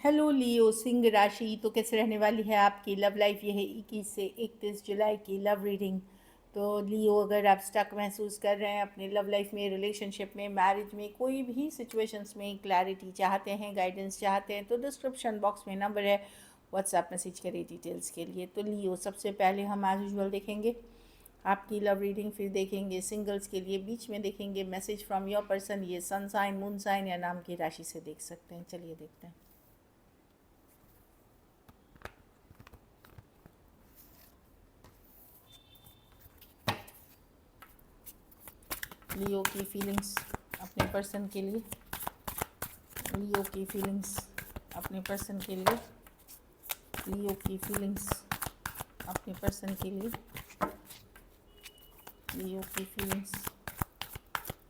Hello लियो सिंह राशि, तो कैसे रहने वाली है आपकी लव लाइफ। ये है 21 से 31 जुलाई की लव रीडिंग। तो लियो, अगर आप स्टक महसूस कर रहे हैं अपने लव लाइफ में, रिलेशनशिप में, मैरिज में, कोई भी सिचुएशंस में क्लैरिटी चाहते हैं, गाइडेंस चाहते हैं, तो डिस्क्रिप्शन बॉक्स में नंबर है, व्हाट्सएप मैसेज करिए डिटेल्स के लिए। तो लियो, सबसे पहले हम एज यूजुअल देखेंगे आपकी लव रीडिंग, फिर देखेंगे सिंगल्स के लिए, बीच में देखेंगे मैसेज फ्रॉम योर पर्सन। ये सन साइन, मून साइन या नाम की राशि से देख सकते हैं। चलिए देखते हैं। लियो की फीलिंग्स अपने पर्सन के लिए, लियो की फीलिंग्स अपने पर्सन के लिए, लियो की फीलिंग्स अपने पर्सन के लिए, लियो की फीलिंग्स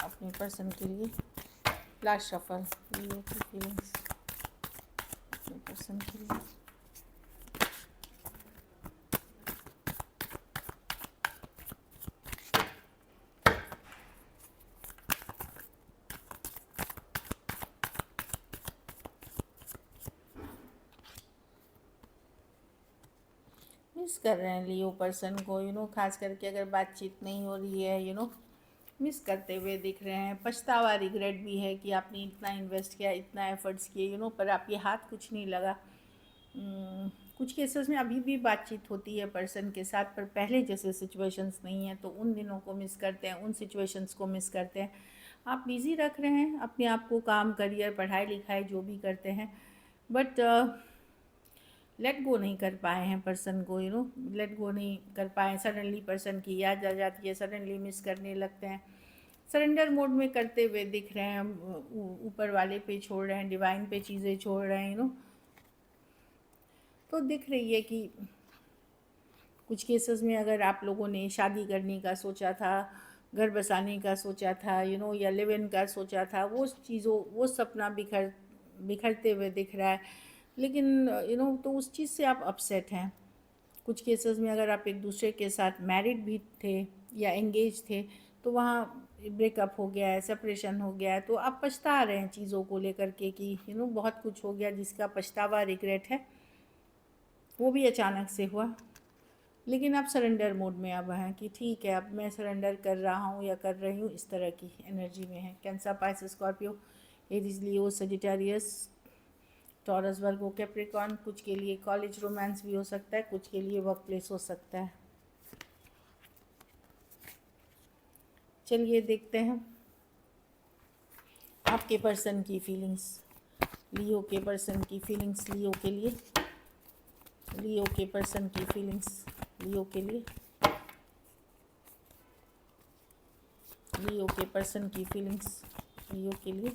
अपने पर्सन के लिए। लास्ट शफल, लियो की फीलिंग्स अपने पर्सन के लिए। मिस कर रहे हैं लियो पर्सन को, खास करके अगर बातचीत नहीं हो रही है, मिस करते हुए दिख रहे हैं। पछतावा, रिग्रेट भी है कि आपने इतना इन्वेस्ट किया, इतना एफर्ट्स किए, पर आपके हाथ कुछ नहीं लगा। कुछ केसेस में अभी भी बातचीत होती है पर्सन के साथ, पर पहले जैसे सिचुएशंस नहीं है, तो उन दिनों को मिस करते हैं, उन सिचुएशंस को मिस करते हैं। आप बिज़ी रख रहे हैं अपने आप को, काम, करियर, पढ़ाई लिखाई जो भी करते हैं, बट लेट गो नहीं कर पाए हैं पर्सन को, लेट गो नहीं कर पाए। सडनली पर्सन की याद आ जाती है, सडनली मिस करने लगते हैं, सरेंडर मोड में करते हुए दिख रहे हैं। ऊपर वाले पे छोड़ रहे हैं, डिवाइन पे चीज़ें छोड़ रहे हैं, तो दिख रही है कि कुछ केसेस में अगर आप लोगों ने शादी करने का सोचा था, घर बसाने का सोचा था, या लिव इन का सोचा था, वो चीज़ों, वो सपना बिखरते हुए दिख रहा है। लेकिन तो उस चीज़ से आप अपसेट हैं। कुछ केसेस में अगर आप एक दूसरे के साथ मैरिड भी थे या एंगेज थे, तो वहाँ ब्रेकअप हो गया है, सेपरेशन हो गया है, तो आप पछता रहे हैं चीज़ों को लेकर के कि बहुत कुछ हो गया जिसका पछतावा, रिग्रेट है, वो भी अचानक से हुआ। लेकिन आप सरेंडर मोड में अब हैं कि ठीक है, अब मैं सरेंडर कर रहा हूँ या कर रही हूँ, इस तरह की एनर्जी में है। Cancer, Pisces, Scorpio, Aries, Leo, Sagittarius, taurus, Virgo, Capricorn. कुछ के लिए कॉलेज रोमांस भी हो सकता है, कुछ के लिए वर्क प्लेस हो सकता है। चलिए देखते हैं आपके पर्सन की फीलिंग्स, लियो के पर्सन की फीलिंग्स, लियो के लिए, लियो के पर्सन की फीलिंग्स, लियो के लिए, लियो के पर्सन की फीलिंग्स, लियो के लिए,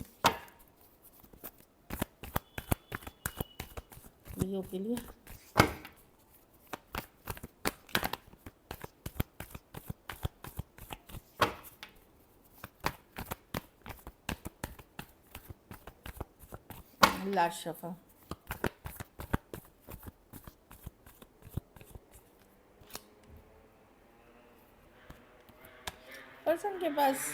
लियो के लिए। लास्ट शफल, पर्सन के पास,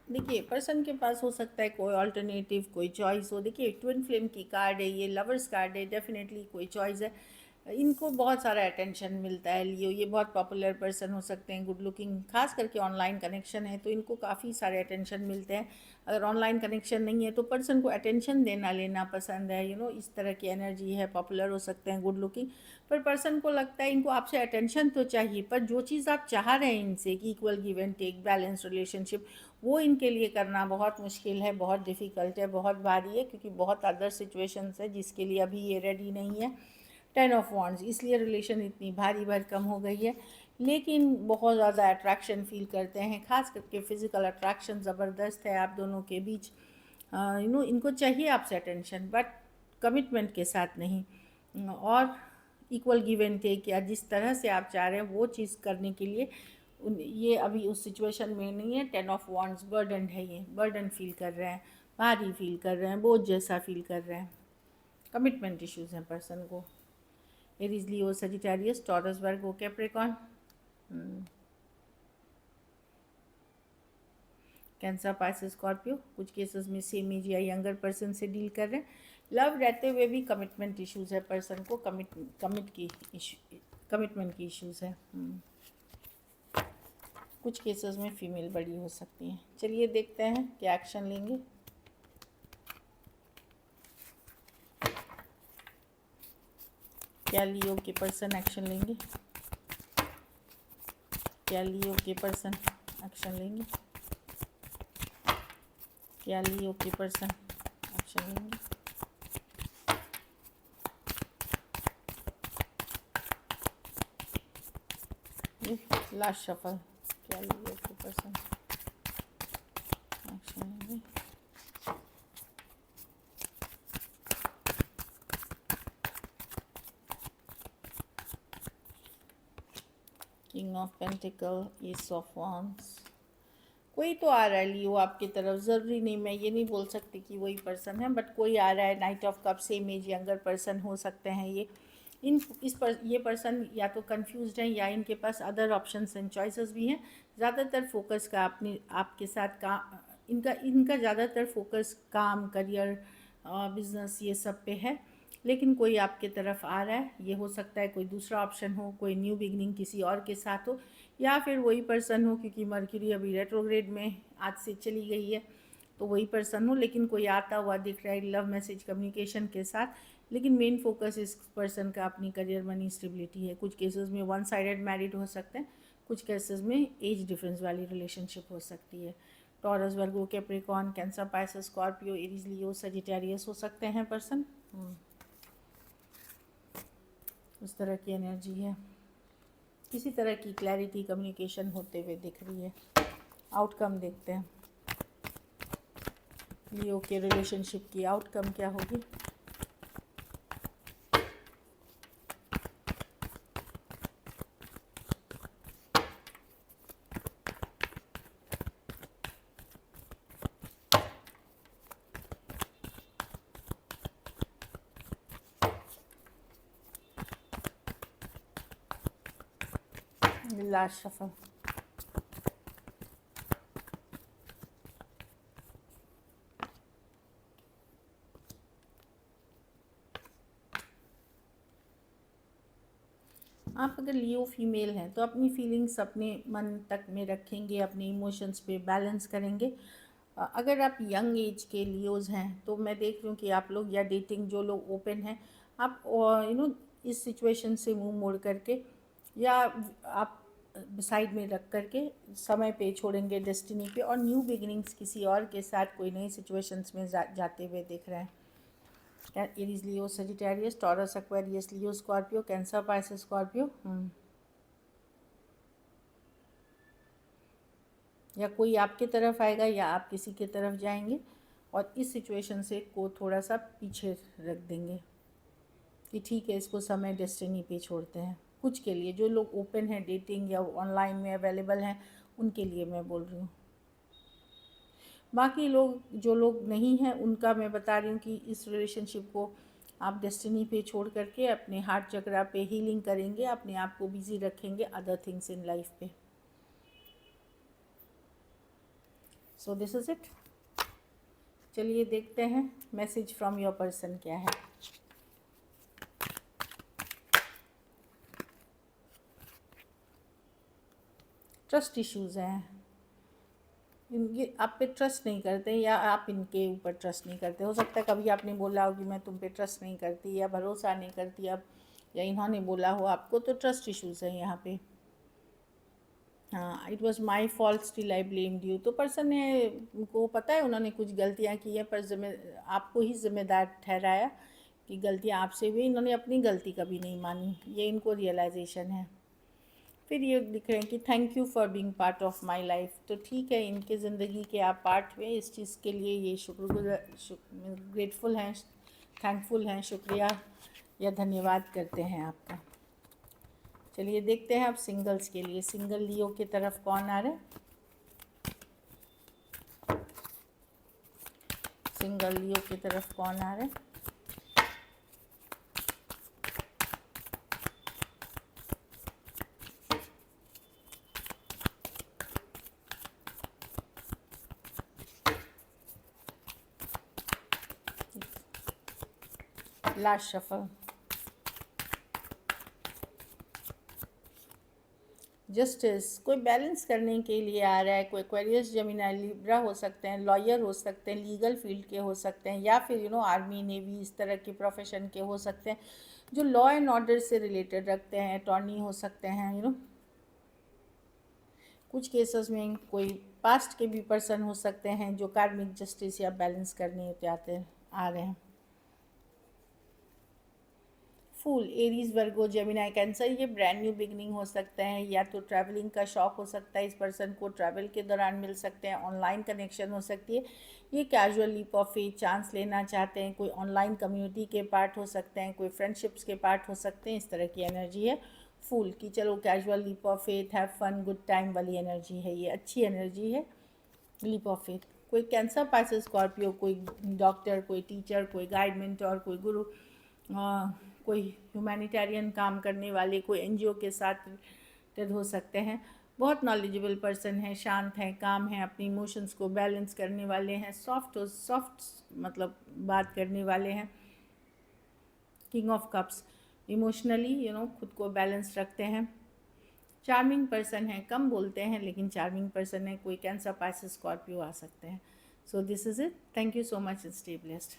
देखिए पर्सन के पास हो सकता है कोई ऑल्टरनेटिव, कोई चॉइस हो। देखिए ट्विन फ्लेम की कार्ड है, ये लवर्स कार्ड है, डेफिनेटली कोई चॉइस है। इनको बहुत सारा अटेंशन मिलता है लियो, ये बहुत पॉपुलर पर्सन हो सकते हैं, गुड लुकिंग, खास करके ऑनलाइन कनेक्शन है तो इनको काफ़ी सारे अटेंशन मिलते हैं। अगर ऑनलाइन कनेक्शन नहीं है तो पर्सन को अटेंशन देना लेना पसंद है, इस तरह की एनर्जी है। पॉपुलर हो सकते हैं, गुड लुकिंग, पर पर्सन को लगता है इनको आपसे अटेंशन तो चाहिए, पर जो चीज़ आप चाह रहे हैं इनसे कि equal give and take, balance relationship, वो इनके लिए करना बहुत मुश्किल है, बहुत डिफ़िकल्ट है, बहुत भारी है, क्योंकि बहुत अदर सिचुएशंस है जिसके लिए अभी ये रेडी नहीं है। 10 ऑफ वॉन्ड्स, इसलिए रिलेशन इतनी भारी भरकम हो गई है। लेकिन बहुत ज़्यादा अट्रैक्शन फील करते हैं, खास करके फिज़िकल अट्रैक्शन ज़बरदस्त है आप दोनों के बीच। इनको चाहिए आपसे अटेंशन, बट कमिटमेंट के साथ नहीं, और इक्वल गिव एंड टेक, या जिस तरह से आप चाह रहे हैं वो चीज़ करने के लिए ये अभी उस सिचुएशन में नहीं है। 10 ऑफ वॉन्ड्स बर्डन है, ये बर्डन फील कर रहे हैं, भारी फील कर रहे हैं, बोझ जैसा फील कर रहे हैं। कमिटमेंट इश्यूज़ हैं पर्सन को। Aries, Leo, Sagittarius, taurus, Virgo, Capricorn. Cancer, Pisces, Scorpio, कुछ केसेस में सेम एज या यंगर पर्सन से डील कर रहे हैं। लव रहते हुए भी कमिटमेंट इश्यूज़ है, पर्सन को कमिटमेंट की इश्यूज़ है। कुछ केसेस में फीमेल बड़ी हो सकती हैं। चलिए देखते हैं क्या एक्शन लेंगे। क्या लियो के पर्सन एक्शन लेंगे? क्या लियो के पर्सन एक्शन लेंगे? क्या लियो के पर्सन एक्शन लेंगे? ये लास्ट शफल, क्या लियो के पर्सन एक्शन लेंगे? King of pentacle, S of wands. कोई तो आ रहा है लियो आपकी तरफ, ज़रूरी नहीं, मैं ये नहीं बोल सकती कि वही पर्सन है, बट कोई आ रहा है। Knight of cup, same age younger person हो सकते हैं ये। ये पर्सन या तो कंफ्यूज्ड हैं या इनके पास अदर ऑप्शंस एंड चॉइसेस भी हैं। ज़्यादातर फोकस का आपके साथ इनका ज़्यादातर फोकस काम, करियर, बिजनेस ये सब पे है। लेकिन कोई आपके तरफ आ रहा है, ये हो सकता है कोई दूसरा ऑप्शन हो, कोई न्यू बिगनिंग किसी और के साथ हो, या फिर वही पर्सन हो, क्योंकि मर्क्यूरी अभी रेट्रोग्रेड में आज से चली गई है, तो वही पर्सन हो। लेकिन कोई आता हुआ दिख रहा है लव मैसेज कम्युनिकेशन के साथ। लेकिन मेन फोकस इस पर्सन का अपनी करियर, मनी, स्टेबिलिटी है। कुछ केसेस में वन साइडेड मैरिड हो सकते हैं, कुछ केसेस में एज डिफरेंस वाली रिलेशनशिप हो सकती है। Taurus, Virgo, Capricorn, Cancer, Pisces, Scorpio, Aries, Leo, Sagittarius हो सकते हैं पर्सन। उस तरह की एनर्जी है। किसी तरह की क्लैरिटी, कम्युनिकेशन होते हुए दिख रही है। आउटकम देखते हैं लियो के रिलेशनशिप की, आउटकम क्या होगी। लास्ट शफल, आप अगर लियो फीमेल हैं तो अपनी फीलिंग्स अपने मन तक में रखेंगे, अपने इमोशंस पे बैलेंस करेंगे। अगर आप यंग एज के लियोज़ हैं तो मैं देख रही हूँ कि आप लोग, या डेटिंग जो लोग ओपन हैं, आप इस सिचुएशन से मुंह मोड़ करके, या आप साइड में रख करके समय पे छोड़ेंगे, डेस्टिनी पे, और न्यू बिगिनिंग्स किसी और के साथ कोई नई सिचुएशंस में जाते हुए दिख रहे हैं। Aries, Leo, Sagittarius, taurus, Aquarius, लियो, स्कॉर्पियो, कैंसर, पाइसेस, स्कॉर्पियो। या कोई आपकी तरफ आएगा या आप किसी की तरफ जाएंगे, और इस सिचुएशन से को थोड़ा सा पीछे रख देंगे कि ठीक है, इसको समय, डेस्टिनी पे छोड़ते हैं। कुछ के लिए, जो लोग ओपन हैं डेटिंग या ऑनलाइन में अवेलेबल हैं, उनके लिए मैं बोल रही हूँ। बाकी लोग, जो लोग नहीं हैं, उनका मैं बता रही हूँ कि इस रिलेशनशिप को आप डेस्टिनी पे छोड़ करके अपने हार्ट चक्रा पे हीलिंग करेंगे, अपने आप को बिजी रखेंगे अदर थिंग्स इन लाइफ पे। So this is it. चलिए देखते हैं मैसेज फ्रॉम योर पर्सन क्या है। ट्रस्ट इश्यूज़ हैं, इनके आप पे ट्रस्ट नहीं करते, या आप इनके ऊपर ट्रस्ट नहीं करते। हो सकता है कभी आपने बोला हो कि मैं तुम पे ट्रस्ट नहीं करती, या भरोसा नहीं करती अब, या इन्होंने बोला हो आपको, तो ट्रस्ट इश्यूज़ हैं यहाँ पे। हाँ, it was my fault still I blamed you. तो पर्सन ने को पता है उन्होंने कुछ गलतियाँ की हैं, पर आपको ही जिम्मेदार ठहराया कि गलतियाँ आपसे हुई। इन्होंने अपनी गलती कभी नहीं मानी, ये इनको रियलाइजेशन है। फिर ये लिख रहे हैं कि thank you for being part of my life. तो ठीक है, इनके ज़िंदगी के आप पार्ट हुए, इस चीज़ के लिए ये ग्रेटफुल हैं, थैंकफुल हैं, शुक्रिया या धन्यवाद करते हैं आपका। चलिए देखते हैं अब सिंगल्स के लिए, सिंगल लियो की तरफ कौन आ रहा है। सिंगल लियो की तरफ कौन आ रहा है। Last shuffle. जस्टिस, कोई बैलेंस करने के लिए आ रहा है। कोई एक्वेरियस, जेमिनी, लिब्रा हो सकते हैं, लॉयर हो सकते हैं, लीगल फील्ड के हो सकते हैं, या फिर आर्मी नेवी इस तरह के प्रोफेशन के हो सकते हैं जो लॉ एंड ऑर्डर से रिलेटेड रखते हैं। अटॉर्नी हो सकते हैं। कुछ केसेस में कोई पास्ट के भी पर्सन हो सकते हैं जो कार्मिक जस्टिस या बैलेंस करने आ रहे हैं। फूल, एरीज, वर्गो, जेमिनी, कैंसर, ये ब्रांड न्यू बिगनिंग हो सकता है, या तो ट्रैवलिंग का शौक हो सकता है इस पर्सन को, ट्रैवल के दौरान मिल सकते हैं, ऑनलाइन कनेक्शन हो सकती है, ये casual leap of faith chance लेना चाहते हैं, कोई ऑनलाइन कम्युनिटी के पार्ट हो सकते हैं, कोई फ्रेंडशिप्स के पार्ट हो सकते हैं, इस तरह की एनर्जी है फूल की। चलो, casual leap of faith, have fun, good time वाली एनर्जी है, ये अच्छी एनर्जी है लीप ऑफ फेथ। कोई कैंसर, पाइसेस, स्कॉर्पियो, कोई डॉक्टर, कोई टीचर, कोई गाइड, मेंटोर, कोई गुरु, कोई ह्यूमैनिटेरियन काम करने वाले, कोई एनजीओ के साथ रिलेटेड हो सकते हैं। बहुत नॉलेजेबल पर्सन है, शांत हैं, काम हैं, अपनी इमोशंस को बैलेंस करने वाले हैं, सॉफ्ट मतलब बात करने वाले हैं। किंग ऑफ कप्स, इमोशनली खुद को बैलेंस रखते हैं। चार्मिंग पर्सन है, कम बोलते हैं लेकिन चार्मिंग पर्सन है। कोई कैंसर, पाइसेस, स्कॉर्पियो आ सकते हैं। So this is it. Thank you so much and stay blessed.